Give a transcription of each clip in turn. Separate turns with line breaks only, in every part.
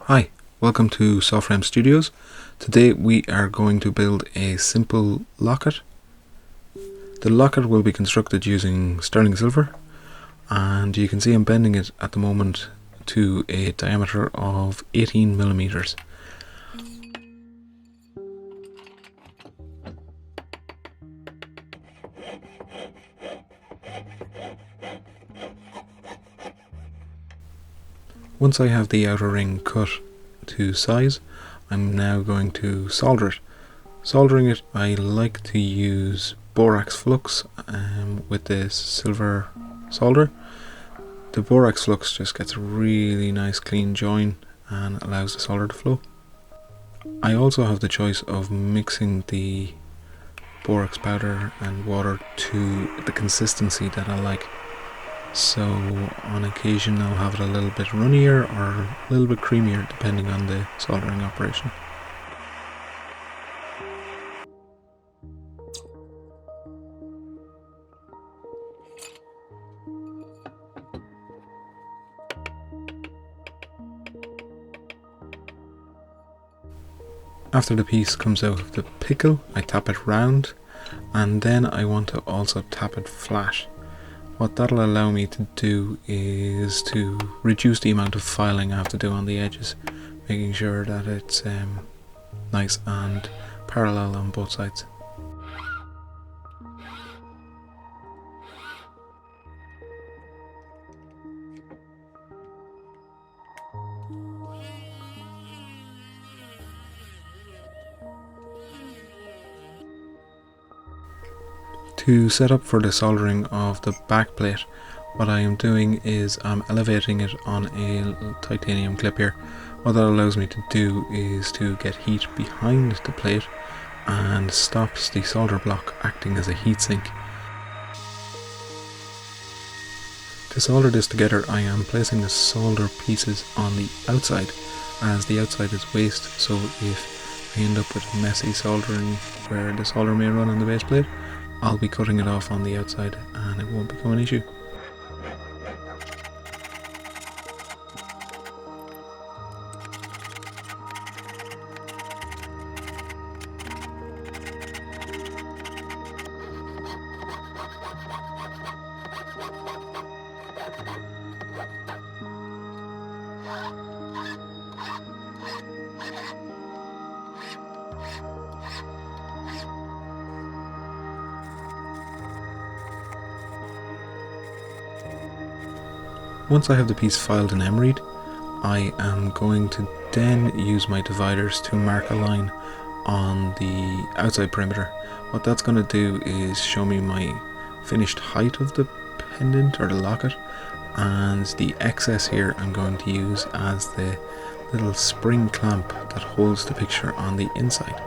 Hi, welcome to Softframe Studios. Today we are going to build a simple locket. The locket will be constructed using sterling silver, and you can see I'm bending it at the moment to a diameter of 18 millimeters. Once I have the outer ring cut to size, I'm now going to solder it. Soldering it, I like to use borax flux with this silver solder. The borax flux just gets a really nice clean join and allows the solder to flow. I also have the choice of mixing the borax powder and water to the consistency that I like. So on occasion I'll have it a little bit runnier or a little bit creamier depending on the soldering operation. After the piece comes out of the pickle, I tap it round, and then I want to also tap it flat. What that'll allow me to do is to reduce the amount of filing I have to do on the edges, making sure that it's nice and parallel on both sides. To set up for the soldering of the backplate, what I am doing is I'm elevating it on a titanium clip here. What that allows me to do is to get heat behind the plate and stops the solder block acting as a heatsink. To solder this together, I am placing the solder pieces on the outside, as the outside is waste, so if I end up with messy soldering where the solder may run on the base plate, I'll be cutting it off on the outside and it won't become an issue. Once I have the piece filed and emeryed, I am going to then use my dividers to mark a line on the outside perimeter. What that's going to do is show me my finished height of the pendant or the locket, and the excess here I'm going to use as the little spring clamp that holds the picture on the inside.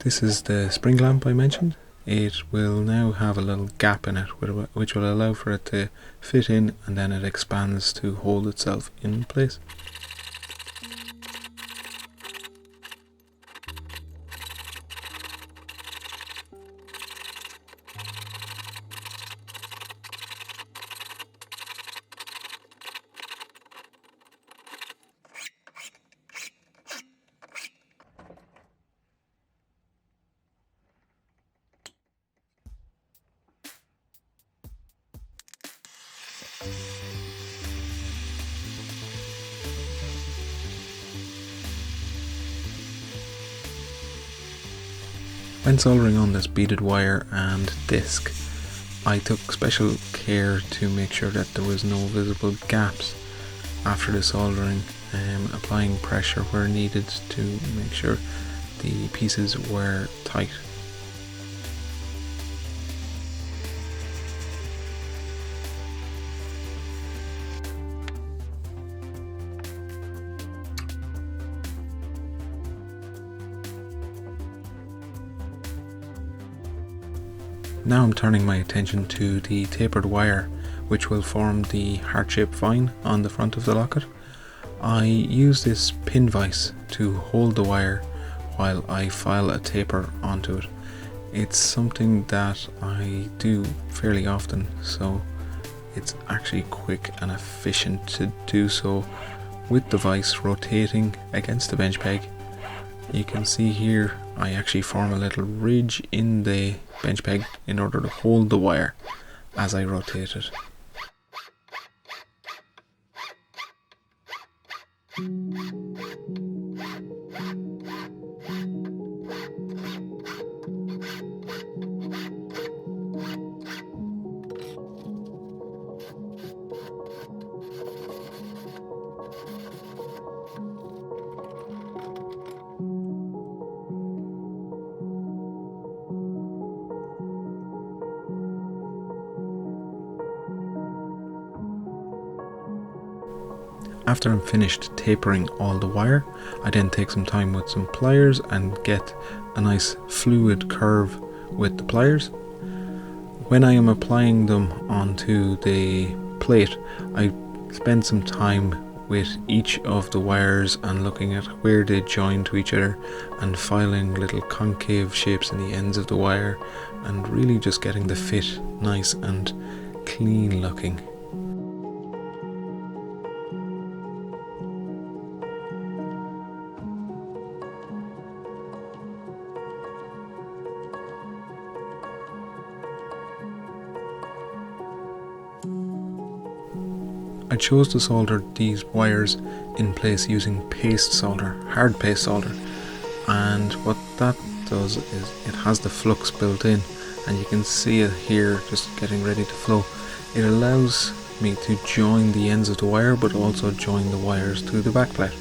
This is the spring lamp I mentioned. It will now have a little gap in it which will allow for it to fit in, and then it expands to hold itself in place. When soldering on this beaded wire and disc, I took special care to make sure that there was no visible gaps after the soldering, applying pressure where needed to make sure the pieces were tight. Now I'm turning my attention to the tapered wire, which will form the heart-shaped vine on the front of the locket. I use this pin vise to hold the wire while I file a taper onto it. It's something that I do fairly often, so it's actually quick and efficient to do so with the vise rotating against the bench peg. You can see here I actually form a little ridge in the bench peg in order to hold the wire as I rotate it. After I'm finished tapering all the wire, I then take some time with some pliers and get a nice fluid curve with the pliers. When I am applying them onto the plate, I spend some time with each of the wires and looking at where they join to each other and filing little concave shapes in the ends of the wire and really just getting the fit nice and clean looking. I chose to solder these wires in place using paste solder, hard paste solder, and what that does is it has the flux built in, and you can see it here just getting ready to flow. It allows me to join the ends of the wire but also join the wires to the backplate.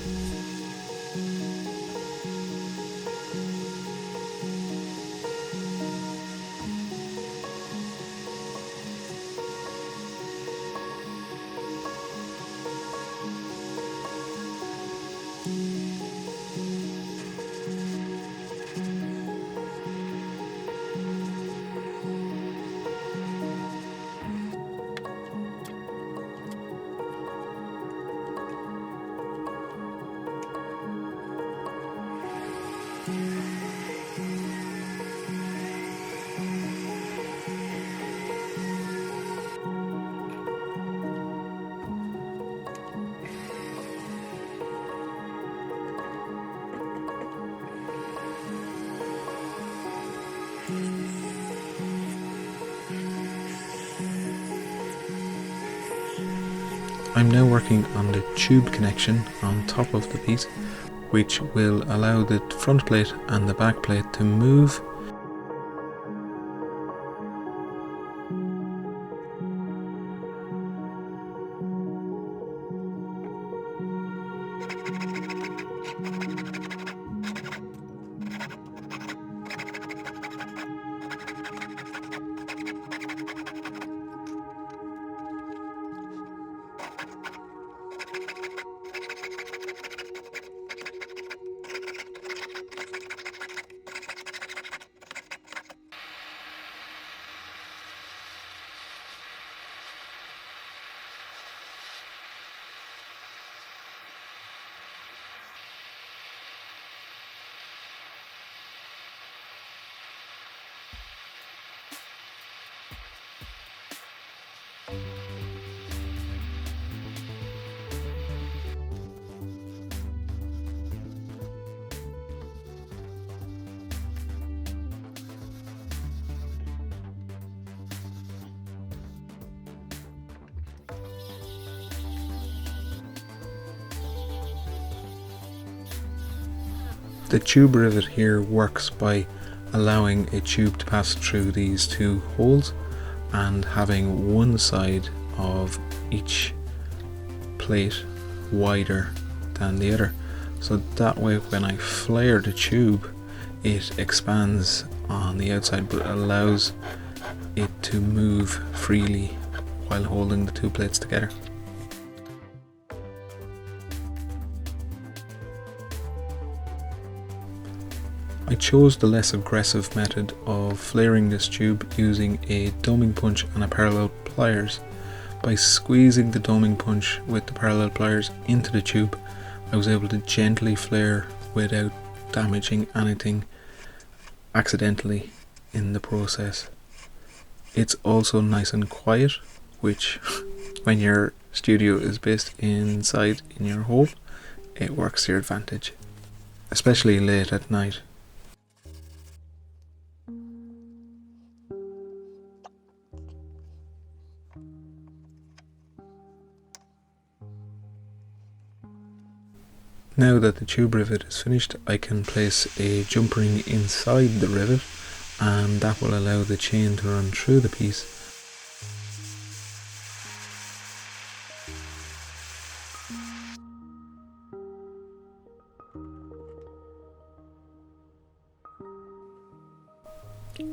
I'm now working on the tube connection on top of the piece, which will allow the front plate and the back plate to move. The tube rivet here works by allowing a tube to pass through these two holes and having one side of each plate wider than the other, so that way when I flare the tube it expands on the outside but allows it to move freely while holding the two plates together. I I chose the less aggressive method of flaring this tube using a doming punch and a parallel pliers. By squeezing the doming punch with the parallel pliers into the tube, I was able to gently flare without damaging anything accidentally in the process. It's also nice and quiet, which when your studio is based inside in your home, it works to your advantage, especially late at night. Now that the tube rivet is finished, I can place a jump ring inside the rivet, and that will allow the chain to run through the piece.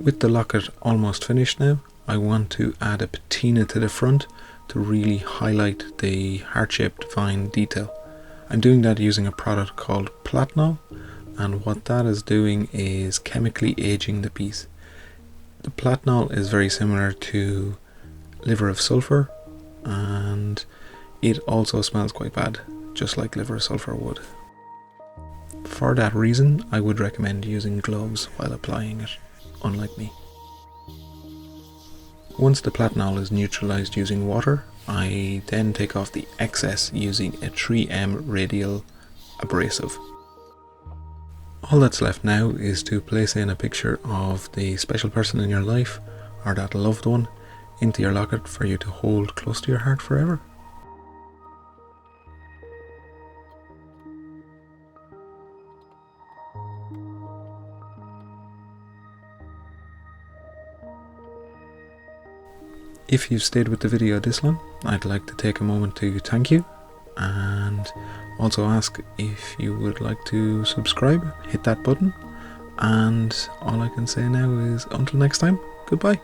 With the locket almost finished now, I want to add a patina to the front to really highlight the heart-shaped vine detail. I'm doing that using a product called Platinol, and what that is doing is chemically aging the piece. The Platinol is very similar to liver of sulfur, and it also smells quite bad, just like liver of sulfur would. For that reason, I would recommend using gloves while applying it, unlike me. Once the Platinol is neutralized using water, I then take off the excess using a 3M radial abrasive. All that's left now is to place in a picture of the special person in your life or that loved one into your locket for you to hold close to your heart forever. If you've stayed with the video this long, I'd like to take a moment to thank you and also ask if you would like to subscribe, hit that button, and all I can say now is until next time, goodbye.